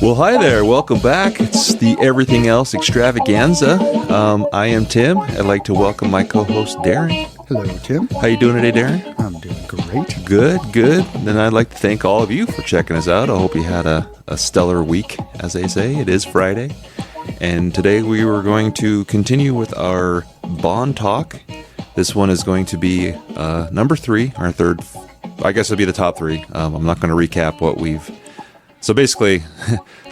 Well, hi there. Welcome back. It's the Everything Else Extravaganza. I am Tim. I'd like to welcome my co-host, Darren. Hello, Tim. How you doing today, Darren? I'm doing great. Good, good. Then I'd like to thank all of you for checking us out. I hope you had a stellar week, as they say. It is Friday. And today we were going to continue with our Bond talk. This one is going to be number 3, our third. I guess it'll be the top 3. I'm not going to recap what we've... So basically,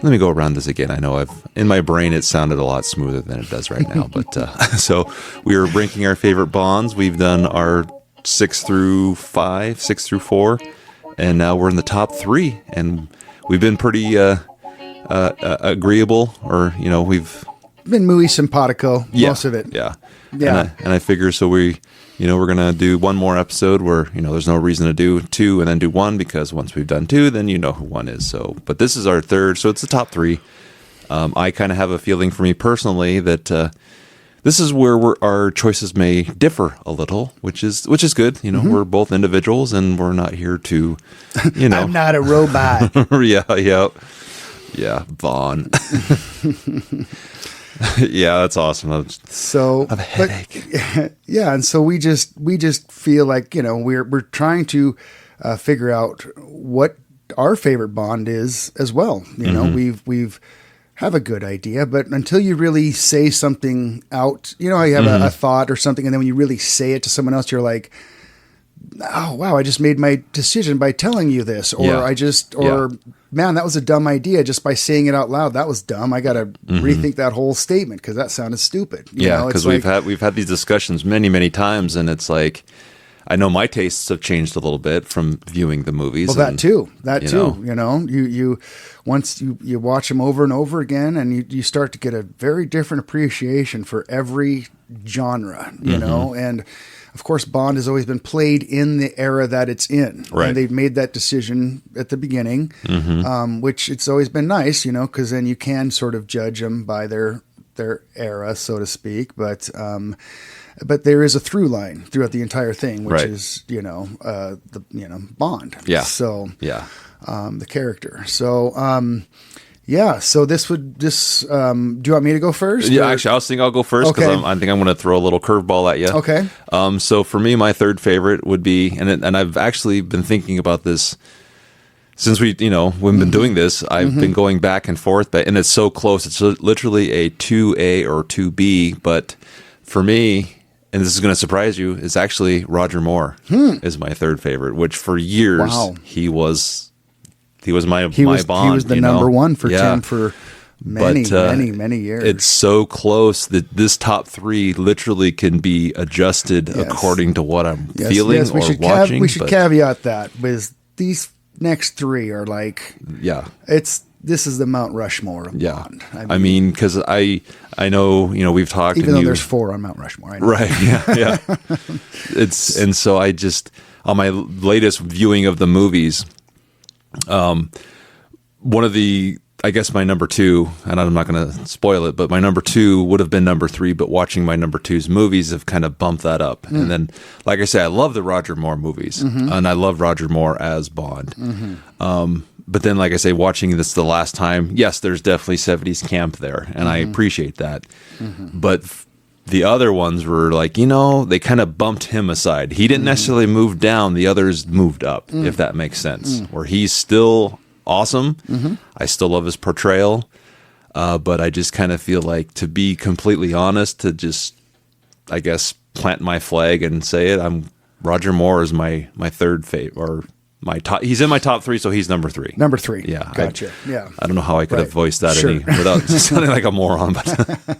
let me go around this again. I know in my brain it sounded a lot smoother than it does right now. But so we were ranking our favorite Bonds. We've done our 6 through 4, and now we're in the top 3. And we've been pretty agreeable, or we've been muy simpatico, most of it. Yeah. And I figure so we're gonna do one more episode where there's no reason to do 2 and then do 1, because once we've done 2, then you know who 1 is. So, but this is our third, so it's the top 3. I kind of have a feeling for me personally that this is where our choices may differ a little, which is good. We're both individuals, and we're not here to, I'm not a robot. Yeah, Vaughn. Yeah, that's awesome. So, I have a headache. And so we just feel like we're trying to figure out what our favorite Bond is as well. We've have a good idea, but until you really say something out, you have a thought or something, and then when you really say it to someone else, you're like, oh wow, I just made my decision by telling you this, or man, that was a dumb idea just by saying it out loud. That was dumb. I got to rethink that whole statement because that sounded stupid. Because we've had these discussions many times, and it's like, I know my tastes have changed a little bit from viewing the movies. Well, that too. You once you watch them over and over again, and you start to get a very different appreciation for every genre. And of course, Bond has always been played in the era that it's in. Right. And they've made that decision at the beginning, which it's always been nice, because then you can sort of judge them by their era, so to speak. But there is a through line throughout the entire thing, which is, Bond. Yeah. So, yeah. The character. So, so do you want me to go first? Yeah, actually, I was thinking I'll go first because I think I'm going to throw a little curveball at you. Okay. So for me, my third favorite would be, and I've actually been thinking about this since we've been doing this. I've been going back and forth, and it's so close. It's literally a 2A or 2B, but for me, and this is going to surprise you, is actually Roger Moore is my third favorite, which for years he was my Bond. He was the number one for Tim for many years. It's so close that this top 3 literally can be adjusted according to what I'm feeling or watching. We should caveat that with these next 3 are like, this is the Mount Rushmore of Bond. I mean, because I know we've talked, even though there's 4 on Mount Rushmore, I know. Right? Yeah. And so I just, on my latest viewing of the movies, one of the, I guess my number 2, and I'm not going to spoil it, but my number 2 would have been number 3, but watching my number 2's movies have kind of bumped that up. And then, like I say, I love the Roger Moore movies, and I love Roger Moore as Bond. But then, like I say, watching this the last time, yes, there's definitely 70s camp there, and I appreciate that. But the other ones were like, they kind of bumped him aside. He didn't necessarily move down. The others moved up, if that makes sense. Where he's still awesome. I still love his portrayal. But I just kind of feel like, to be completely honest, to just, I guess, plant my flag and say it, Roger Moore is my third favorite, or my top. He's in my top 3, so he's number 3. Number 3. Yeah. Gotcha. I don't know how I could have voiced that without sounding like a moron, but...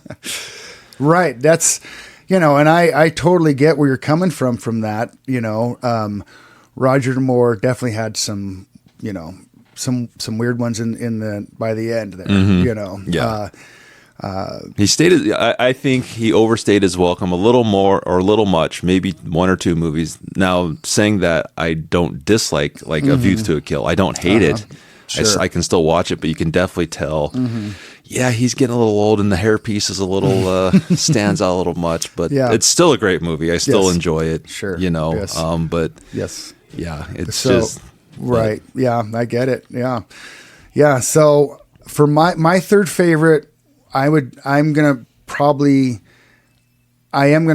Right. That's, and I totally get where you're coming from that. Roger Moore definitely had some, some weird ones in the by the end there. You know, Yeah. He stated, I think he overstayed his welcome a little more or a little much, maybe one or two movies. Now, saying that, I don't dislike A View to a Kill. I don't hate it. Sure. I can still watch it, but you can definitely tell. Yeah, he's getting a little old, and the hairpiece is a little stands out a little much. But it's still a great movie. I still enjoy it. Sure. You know. Yes. But yes. yeah, it's So, just right. Yeah, I get it. Yeah. Yeah. So for my third favorite, I am gonna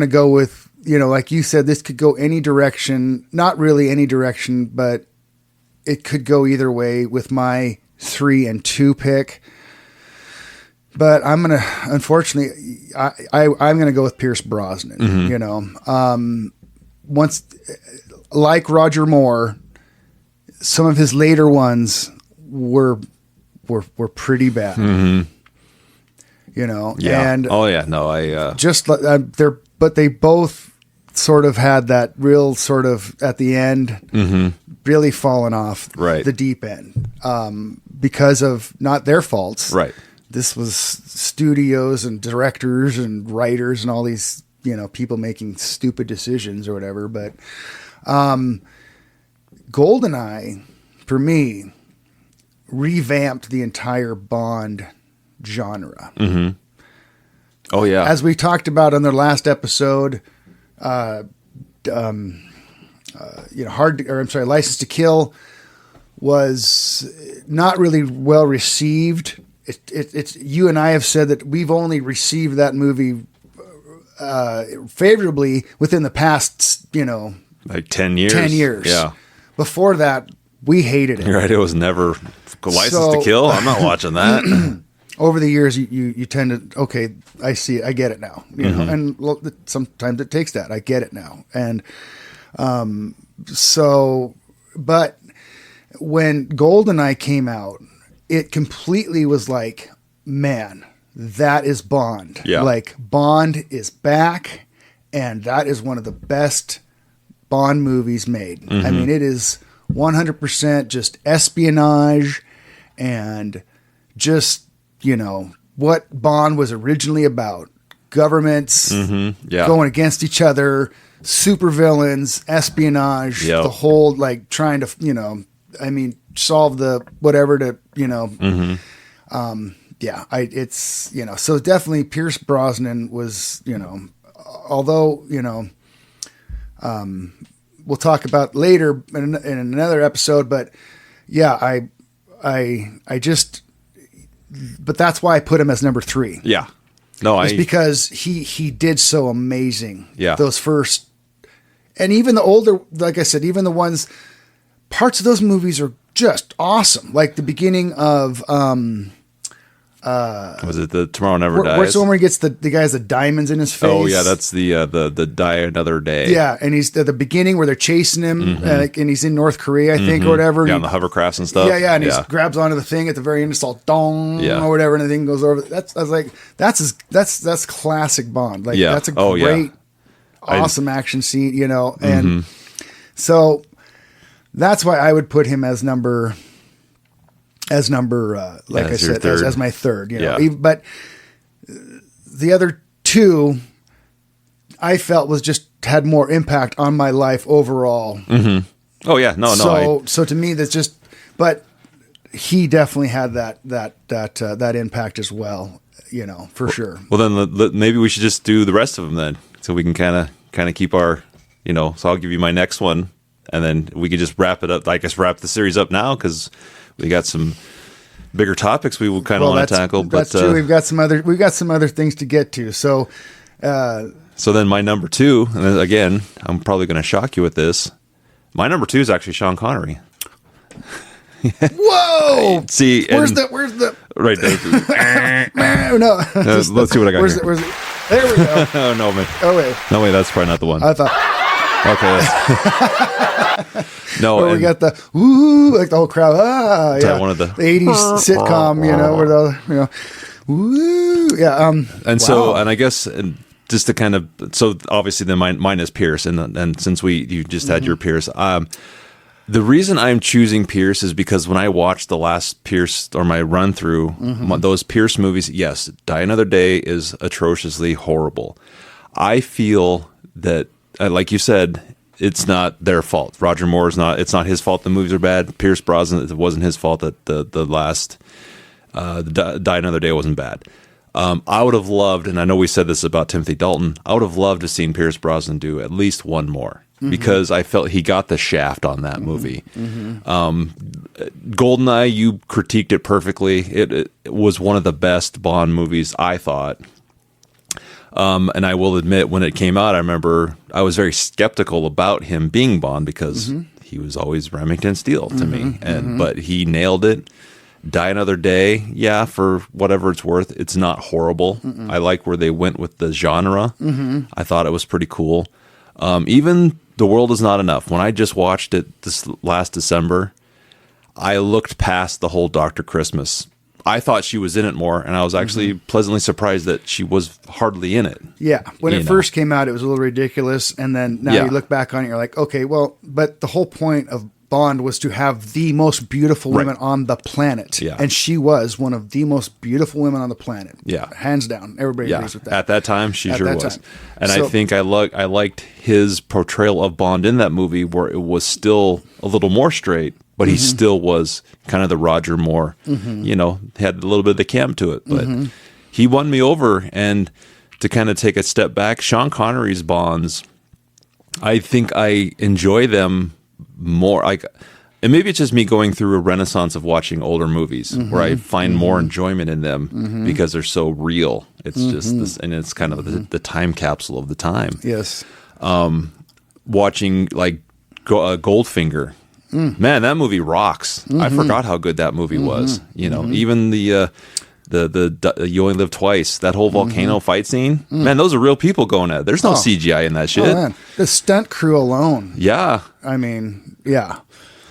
go with, you know, like you said, this could go any direction. Not really any direction, but it could go either way with my 3 and 2 pick. But I'm gonna, unfortunately, I'm gonna go with Pierce Brosnan. You know, once, like Roger Moore, some of his later ones were pretty bad. You know, yeah. and but they both sort of had that real sort of at the end, really falling off the deep end, because of not their faults. Right. This was studios and directors and writers and all these, you know, people making stupid decisions or whatever. But GoldenEye, for me, revamped the entire Bond genre. Oh yeah. As we talked about on their last episode, License to Kill was not really well received. It's you and I have said that we've only received that movie favorably within the past, you know, like 10 years. 10 years. Yeah. Before that, we hated it. Right. It was never License to Kill. I'm not watching that. Over the years, you tend to, okay, I see it. I get it now. You know, and look, sometimes it takes that. I get it now. And but when GoldenEye came out, it completely was like, man, that is Bond. Yeah. Like, Bond is back, and that is one of the best Bond movies made. I mean, it is 100% just espionage and just, you know, what Bond was originally about. Governments going against each other, supervillains, espionage, the whole, like, trying to, you know, I mean, solve the whatever to, you know, it's, you know, so definitely Pierce Brosnan was, you know, although, you know, we'll talk about later in another episode, but yeah, but that's why I put him as number 3. Yeah. No, it's because he did so amazing. Yeah. Those first, and even the older, like I said, even the ones, parts of those movies are just awesome. Like the beginning of, was it the Tomorrow Never Dies? Where's the one where he gets the guy has the diamonds in his face? Oh yeah, that's the Die Another Day. Yeah, and he's at the beginning where they're chasing him, and he's in North Korea, I think, or whatever. Yeah, on the hovercrafts and stuff. Yeah, and he grabs onto the thing at the very end. It's all dong or whatever, and the thing goes over. I was like, that's classic Bond. Like that's a great, awesome action scene, you know. And so that's why I would put him as number. Like I said, as my third, you know, but the other 2 I felt was just had more impact on my life overall. Oh yeah, no. So to me, that's just, but he definitely had that impact as well, you know, for sure. Well, then maybe we should just do the rest of them then, so we can kind of keep our, you know. So I'll give you my next one, and then we could just wrap it up. I guess wrap the series up now because we got some bigger topics we would kind of want to tackle. That's true. We've got some other things to get to. So then my number 2, and then again, I'm probably going to shock you with this. My number 2 is actually Sean Connery. Whoa! See, where's the right there? No, let's see what I got here. There we go. Oh no, man. Oh wait. No wait, that's probably not the one. I thought. Okay. No, we got the woo, like the whole crowd. One of the 80s sitcom, you know, where the, you know, woo, yeah. And so, and I guess, just to kind of, so obviously then mine is Pierce, and since you just had your Pierce, The reason I'm choosing Pierce is because when I watched the last Pierce or my run through those Pierce movies, yes, Die Another Day is atrociously horrible. I feel that, like you said, it's not their fault. Roger Moore is not. It's not his fault. The movies are bad. Pierce Brosnan, it wasn't his fault that the last Die Another Day wasn't bad. I would have loved, and I know we said this about Timothy Dalton, I would have loved to have seen Pierce Brosnan do at least one more because I felt he got the shaft on that movie. GoldenEye, you critiqued it perfectly. It was one of the best Bond movies, I thought. And I will admit, when it came out, I remember I was very skeptical about him being Bond because he was always Remington Steele to me. But he nailed it. Die Another Day, yeah, for whatever it's worth, it's not horrible. I like where they went with the genre. I thought it was pretty cool. Even The World Is Not Enough. When I just watched it this last December, I looked past the whole Dr. Christmas. I thought she was in it more, and I was actually pleasantly surprised that she was hardly in it. Yeah. When it first came out, it was a little ridiculous, and then now you look back on it, you're like, okay, well, but the whole point of Bond was to have the most beautiful woman on the planet. Yeah. And she was one of the most beautiful women on the planet. Yeah. Hands down. Everybody agrees with that. At that time, she sure was. Time. And I think I liked his portrayal of Bond in that movie where it was still a little more straight, but he still was kind of the Roger Moore, you know, had a little bit of the camp to it. But he won me over. And to kind of take a step back, Sean Connery's Bonds, I think I enjoy them more. And maybe it's just me going through a renaissance of watching older movies where I find more enjoyment in them because they're so real. It's just this, and it's kind of the time capsule of the time. Yes. Watching like Goldfinger, man, that movie rocks. I forgot how good that movie was. You know, even the You Only Live Twice, that whole volcano fight scene, man, those are real people going at it. There's no CGI in that shit. Oh, man. The stunt crew alone. Yeah. I mean, yeah.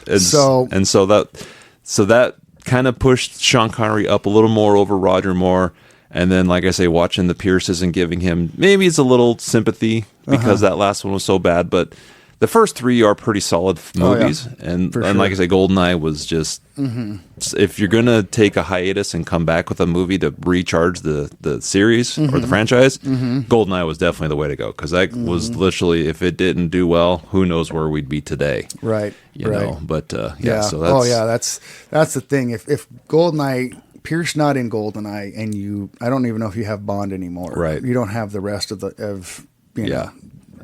And so that kind of pushed Sean Connery up a little more over Roger Moore. And then, like I say, watching the Pierces and giving him, maybe it's a little sympathy because that last one was so bad, but the first three are pretty solid movies. And like I say, GoldenEye was just, if you're going to take a hiatus and come back with a movie to recharge the series or the franchise, GoldenEye was definitely the way to go. Because that was literally, if it didn't do well, who knows where we'd be today. Right. You know, but so that's, that's the thing. If GoldenEye, Pierce not in GoldenEye, and I don't even know if you have Bond anymore. Right. You don't have the rest of you know,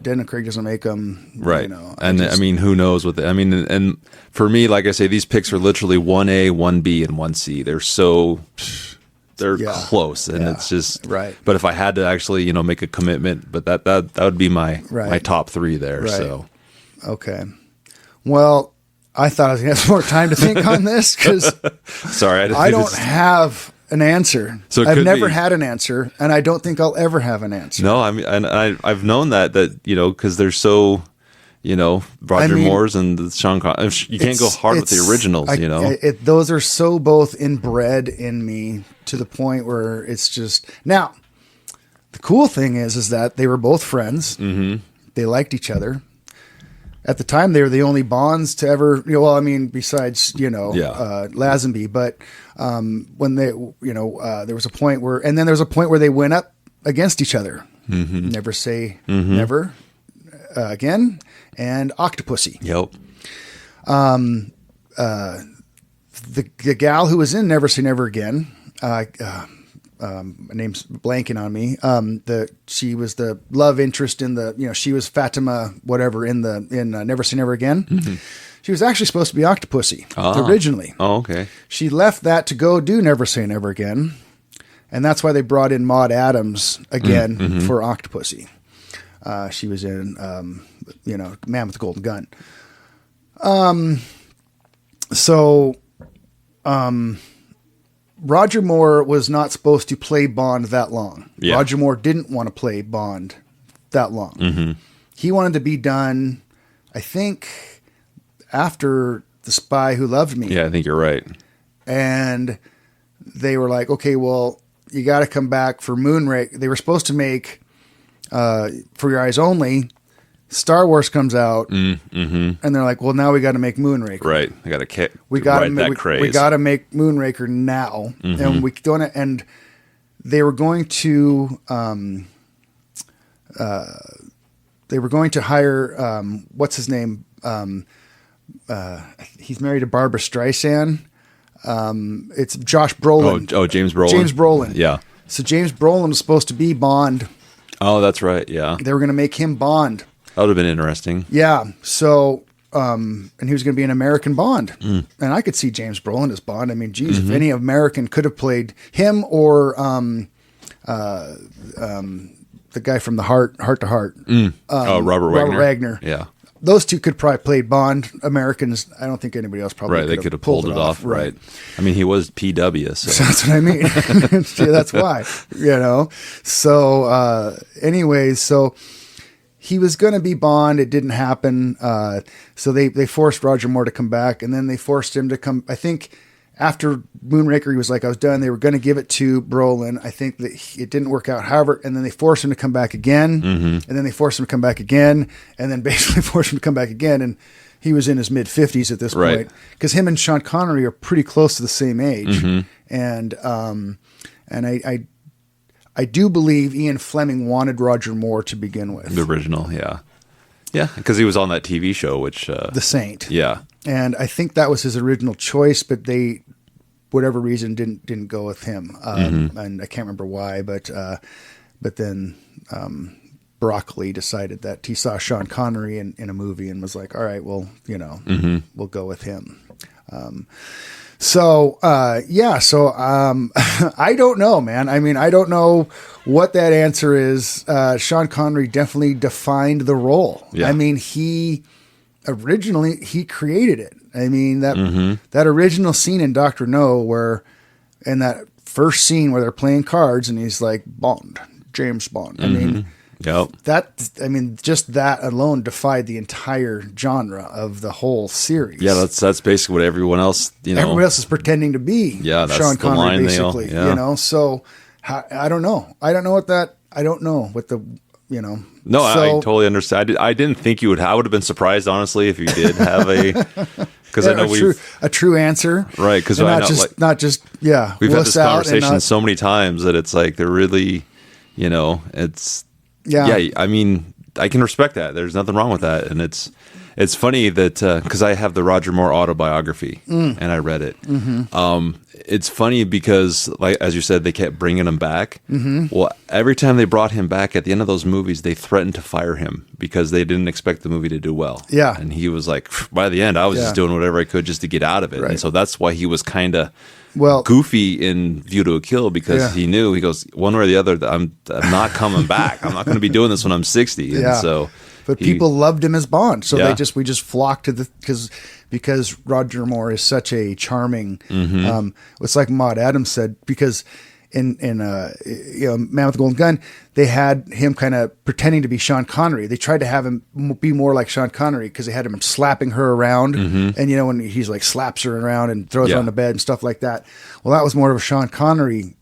Daniel Craig doesn't make them, right? You know, I mean, who knows what? I mean, and for me, like I say, these picks are literally 1A, 1B, and 1C. They're close, and it's just right. But if I had to actually, you know, make a commitment, but that would be my top three there. Right. So, okay, well, I thought I was going to have more time to think on this because sorry, I don't have an answer. So I've never had an answer, and I don't think I'll ever have an answer. No, I mean, and I've known that you know, because they're so, you know, Roger Moore's and the Sean Connery. You can't go hard with the originals, you know. Those are so both inbred in me to the point where it's just now. The cool thing is that they were both friends. They liked each other. At the time, they were the only Bonds to ever, you know, well, I mean, besides, you know, Lazenby, but when they, you know, there was a point where they went up against each other. Never Say Never Again and Octopussy. Yep. The gal who was in Never Say Never Again, my name's blanking on me. She was the love interest in she was Fatima, whatever, in Never Say Never Again. She was actually supposed to be Octopussy originally. Oh, okay. She left that to go do Never Say Never Again. And that's why they brought in Maud Adams again for Octopussy. She was in, Man with the Golden Gun. Roger Moore was not supposed to play Bond that long. Yeah. Roger Moore didn't want to play Bond that long. He wanted to be done, I think, after The Spy Who Loved Me. Yeah, I think you're right. And they were like, okay, well, you got to come back for Moonraker. They were supposed to make For Your Eyes Only Star Wars comes out, mm-hmm. and they're like, "Well, now we got to make Moonraker. Right? I got to We got ride that craze. We got to make Moonraker now, and we don't." And they were going to, hire what's his name? He's married to Barbara Streisand. It's Josh Brolin. Oh, James Brolin. James Brolin. Yeah. So James Brolin was supposed to be Bond. Oh, that's right. Yeah. They were going to make him Bond. That would have been interesting. Yeah. So, and he was going to be an American Bond. And I could see James Brolin as Bond. I mean, geez, if any American could have played him or the guy from the Heart to Heart. Robert Wagner. Wagner. Yeah. Those two could probably play Bond. Americans, I don't think anybody else probably They could have pulled it off. Right. I mean, he was PW, so. That's what I mean. Yeah, that's why, So, anyways, so he was going to be Bond. It didn't happen. So they forced Roger Moore to come back, and then they forced him to come. I think after Moonraker, he was like, I was done. They were going to give it to Brolin. I think that it didn't work out. However, and then they forced him to come back again, and then they forced him to come back again, and then basically forced him to come back again. And he was in his mid-50s at this point, because him and Sean Connery are pretty close to the same age. And I do believe Ian Fleming wanted Roger Moore to begin with. The original, yeah. Yeah, because he was on that TV show, which... The Saint. Yeah. And I think that was his original choice, but they, whatever reason, didn't go with him. And I can't remember why, but then Broccoli decided that he saw Sean Connery in a movie and was like, all right, well, we'll go with him. So I don't know, man. I mean, I don't know what that answer is. Sean Connery definitely defined the role. Yeah. I mean, he created it. I mean, that original scene in Dr. No, where in that first scene where they're playing cards and he's like, Bond, James Bond. I mean, just that alone defied the entire genre of the whole series. Yeah, that's basically what everyone else, Everyone else is pretending to be that's Sean the Connery, line basically. So I don't know. I don't know what the. No, I totally understand. I didn't think you would. I would have been surprised, honestly, if you did have because I know a true answer, right? Because not just we've had this conversation so mmany times that it's like they're really, it's I mean, I can respect that. There's nothing wrong with that, and it's funny that because I have the Roger Moore autobiography and I read it. It's funny because, like as you said, they kept bringing him back. Well, every time they brought him back at the end of those movies, they threatened to fire him because they didn't expect the movie to do well. Yeah, and he was like, by the end, I was just doing whatever I could just to get out of it, and so that's why he was kind of goofy in View to a Kill, because he knew, he goes, one way or the other, I'm not coming back. I'm not going to be doing this when I'm 60. And so. But people loved him as Bond, so we just flocked to because Roger Moore is such a charming. It's like Maude Adams said, because in Man with the Golden Gun, they had him kind of pretending to be Sean Connery. They tried to have him be more like Sean Connery because they had him slapping her around, and when he's like slaps her around and throws her on the bed and stuff like that. Well, that was more of a Sean Connery.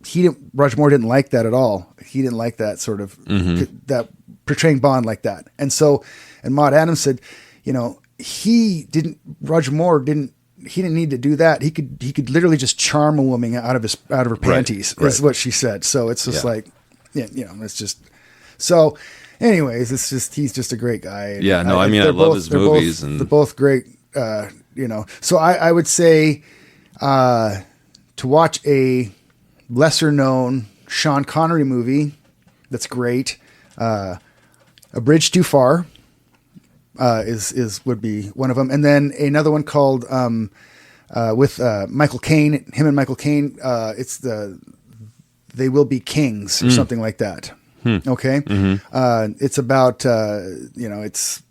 Roger Moore didn't like that at all. He didn't like that sort of that. Portraying Bond like that. And Maude Adams said, Roger Moore didn't need to do that. He could literally just charm a woman out of her panties, is what she said. So it's just it's just, so anyways, he's just a great guy. Yeah, no, I love his movies, and they're both great. So I would say, to watch a lesser known Sean Connery movie, that's great. A Bridge Too Far would be one of them, and then another one called with Michael Caine. Him and Michael Caine. It's They Will Be Kings or something like that. Okay, it's about it's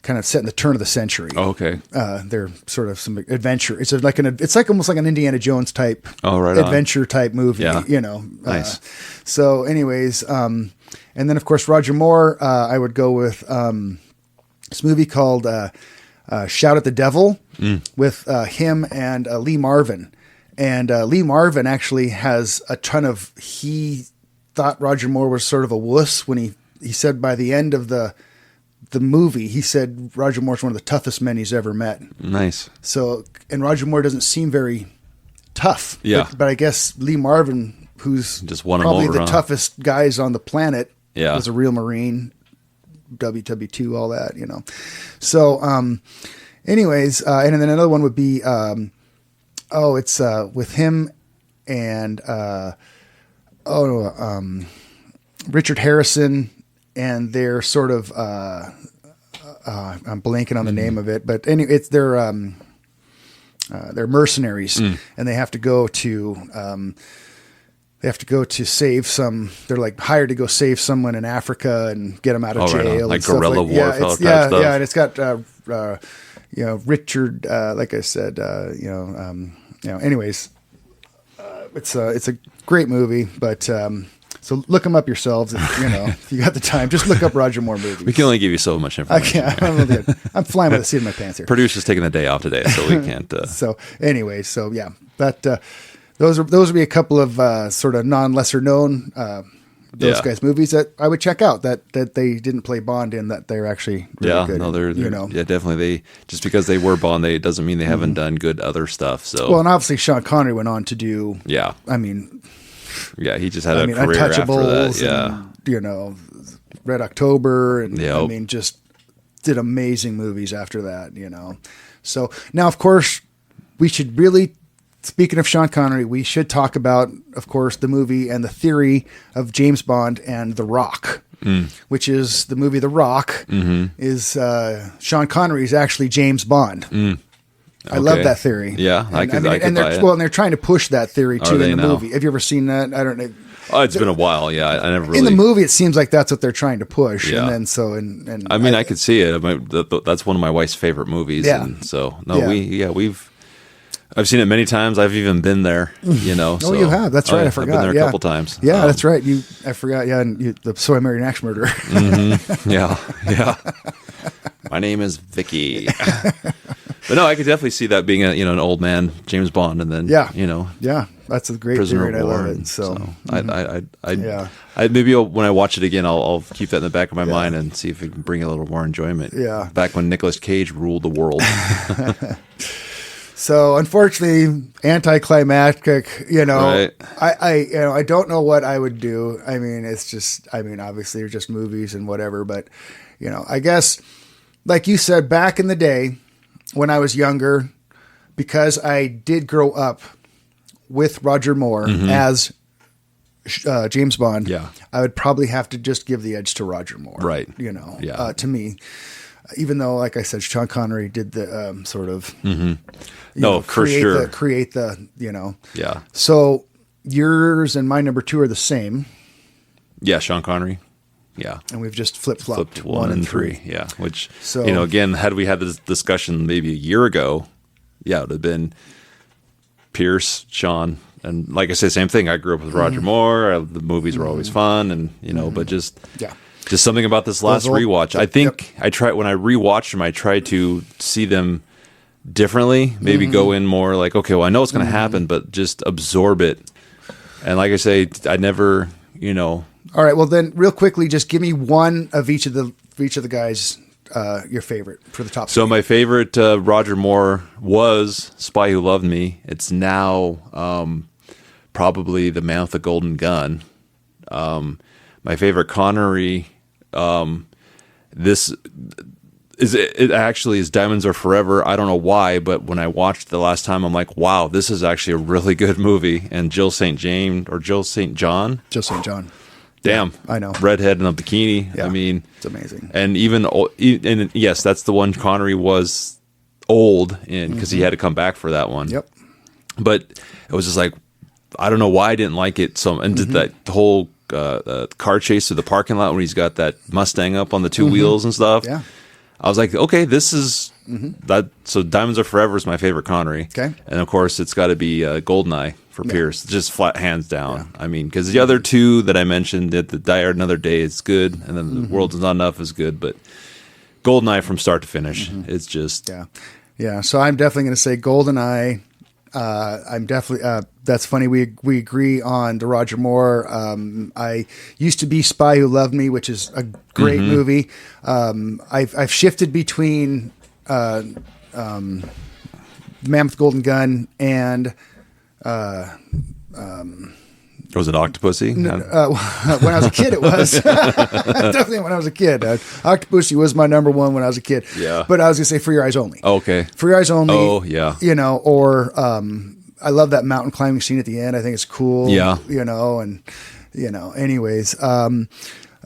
kind of set in the turn of the century. Oh, okay. They're sort of some adventure. It's almost like an Indiana Jones type adventure type movie. Yeah. Nice. So anyways, and then of course Roger Moore, I would go with this movie called Shout at the Devil with him and Lee Marvin. And Lee Marvin actually has a ton of, he thought Roger Moore was sort of a wuss when he said by the end of the the movie, he said Roger Moore's one of the toughest men he's ever met. Nice. So, and Roger Moore doesn't seem very tough. Yeah. But I guess Lee Marvin, who's Just won him probably over, the huh? toughest guys on the planet, Yeah. was a real Marine, WW2, all that, So, anyways, and then another one would be, it's with him and Richard Harrison, and they're sort of I'm blanking on the name of it, but anyway, it's they're mercenaries, and they have to go to save some. They're like hired to go save someone in Africa and get them out of Oh, right on. jail, Like and stuff guerrilla yeah, warfare it's- type yeah, stuff. yeah, and it's got Richard, like I said, anyways, it's a great movie, but so look them up yourselves. If you got the time, just look up Roger Moore movies. We can only give you so much information. I'm flying with the seat in my pants here. Producer's taking the day off today, so we can't. So anyway, that those would be a couple of sort of lesser known those Yeah. guys movies that I would check out that they didn't play Bond in, that they're actually really Yeah, good. no, they're yeah, definitely. They just because they were Bond, it doesn't mean they haven't done good other stuff. So Well, and obviously Sean Connery went on to do. yeah, I mean, he just had a career after that. Untouchables, Yeah, and Red October, and Yep. I mean, just did amazing movies after that. So now, of course, we should really. Speaking of Sean Connery, we should talk about, of course, the movie and the theory of James Bond and The Rock, which is the movie The Rock is Sean Connery is actually James Bond. I love Okay. that theory. Yeah, I could buy it. And they're trying to push that theory too they in the now? movie. Have you ever seen that? I don't know. Oh, it's been a while. Yeah, I never really. In the movie, it seems like that's what they're trying to push, Yeah. and then so and I mean, I could see it. That's one of my wife's favorite movies. Yeah. And so Yeah. I've seen it many times. I've even been there. Oh, you have. That's right. I forgot. I've been there a couple times. Yeah, that's right. I forgot. Yeah, and So I Married an Axe Murderer. Yeah, yeah. My name is Vicky. But no, I could definitely see that being an old man James Bond, and then Yeah, that's a great prisoner theory. of And I war. love it. So, I Yeah. maybe when I watch it again, I'll keep that in the back of my mind and see if it can bring a little more enjoyment. Yeah. Back when Nicolas Cage ruled the world. So unfortunately, anticlimactic. Right. I don't know what I would do. I mean, obviously they're just movies and whatever. But I guess, like you said, back in the day when I was younger, because I did grow up with Roger Moore as James Bond. Yeah. I would probably have to just give the edge to Roger Moore. Right. Yeah. To me. Even though, like I said, Sean Connery did the sort of, No, for sure. create the, Yeah. So yours and my number two are the same, Yeah, Sean Connery. Yeah. and we've just flip flopped Flipped one and three. Yeah. Which, So- again, had we had this discussion maybe a year ago, yeah, it would have been Pierce, Sean. And like I said, same thing. I grew up with Roger Moore. The movies were always fun. And, but just something about this last old- rewatch. I think when I rewatched them, I tried to see them differently, maybe go in more like, okay, well, I know what's going to happen, but just absorb it. And like I say, I never, All right. Well, then, real quickly, just give me one of each of the guys. Your favorite for the top. So three. my favorite Roger Moore was Spy Who Loved Me. It's now probably The Man with the Golden Gun. My favorite Connery. This is it. Actually, is Diamonds Are Forever. I don't know why, but when I watched it the last time, I'm like, wow, this is actually a really good movie. And Jill St. John. Jill St. John. Damn, I know. Redhead in a bikini. Yeah. I mean, It's amazing. and and yes, that's the one Connery was old in because he had to come back for that one. Yep. But it was just like, I don't know why I didn't like it. So, and did that whole car chase through the parking lot when he's got that Mustang up on the two wheels and stuff. Yeah. I was like, okay, this is that. So Diamonds Are Forever is my favorite Connery. Okay. And of course, it's got to be Goldeneye for Pierce, just flat hands down. I mean, because the other two that I mentioned, that the Die Hard Another Day is good, and then The World Is Not Enough is good, but Goldeneye from start to finish, it's just Yeah. So I'm definitely going to say GoldenEye, I'm definitely. That's funny. We agree on the Roger Moore. I used to be Spy Who Loved Me, which is a great movie. I've shifted between Man with Golden Gun and. Was it Octopussy? When I was a kid, it was definitely when I was a kid. Octopussy was my number one when I was a kid. Yeah, but I was gonna say For Your Eyes Only. Okay, For Your Eyes Only. Oh yeah, or I love that mountain climbing scene at the end. I think it's cool. Yeah, Anyways, but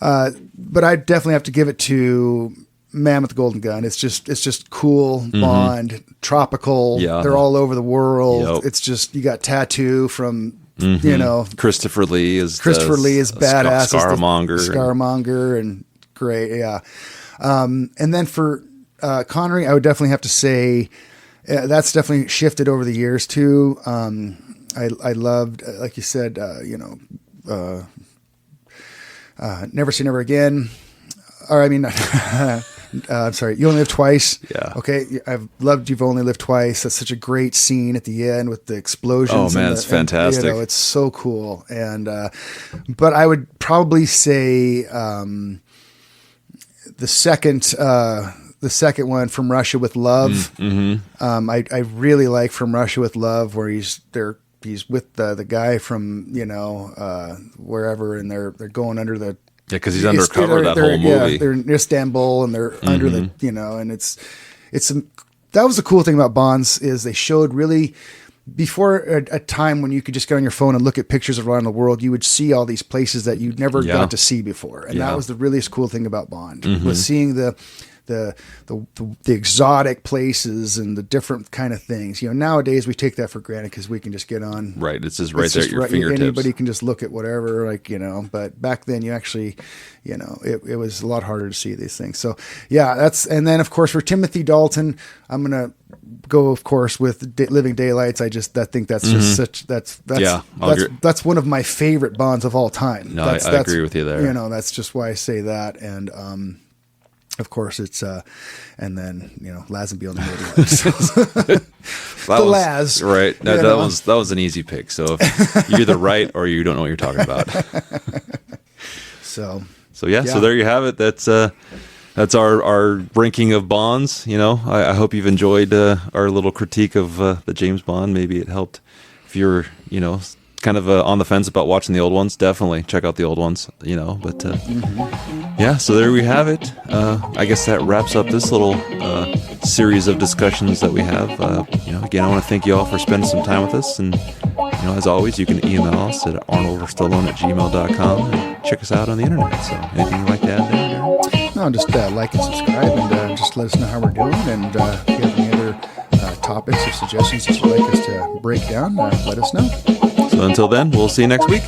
I definitely have to give it to Man with the Golden Gun. It's just cool, Bond, tropical. Yeah, they're all over the world. Yep. It's just you got Tattoo from. Christopher Lee is badass. Scaramanga and great. Yeah. And then for Connery, I would definitely have to say that's definitely shifted over the years too. I loved, like you said, Never Say Never Again. Or I mean, I'm sorry, You Only Live Twice. Yeah. Okay. I've loved You've Only Lived Twice. That's such a great scene at the end with the explosions. Oh man, it's fantastic. It's so cool. And, but I would probably say, the second one, From Russia with Love. I really like From Russia with Love, where he's with the guy from, wherever, and they're going under the, yeah, because he's undercover that whole movie. Yeah, they're in Istanbul and they're under the, and that was the cool thing about Bonds is they showed really before a time when you could just get on your phone and look at pictures around the world, you would see all these places that you never got to see before. And that was the really cool thing about Bond was seeing the exotic places and the different kind of things. Nowadays we take that for granted because we can just get on. Right. It's just right there at your fingertips. Anybody can just look at whatever, but back then you actually, it was a lot harder to see these things. So yeah, and then of course for Timothy Dalton, I'm going to go, of course, with Living Daylights. I think that's just that's one of my favorite Bonds of all time. No, I agree with you there. That's just why I say that. And, of course, it's and then Lazenby on the middle. Laz, right? That was an easy pick. So you're either right or you don't know what you're talking about. So there you have it. That's our ranking of Bonds. I hope you've enjoyed our little critique of the James Bond. Maybe it helped if you're kind of on the fence about watching the old ones. Definitely check out the old ones. But. Yeah, so there we have it. I guess that wraps up this little series of discussions that we have. Again, I want to thank you all for spending some time with us. And, as always, you can email us at arnolderstallone@gmail.com and check us out on the internet. So anything you'd like to add there, Darren? No, just like and subscribe and just let us know how we're doing. And if you have any other topics or suggestions that you'd like us to break down, let us know. So until then, we'll see you next week.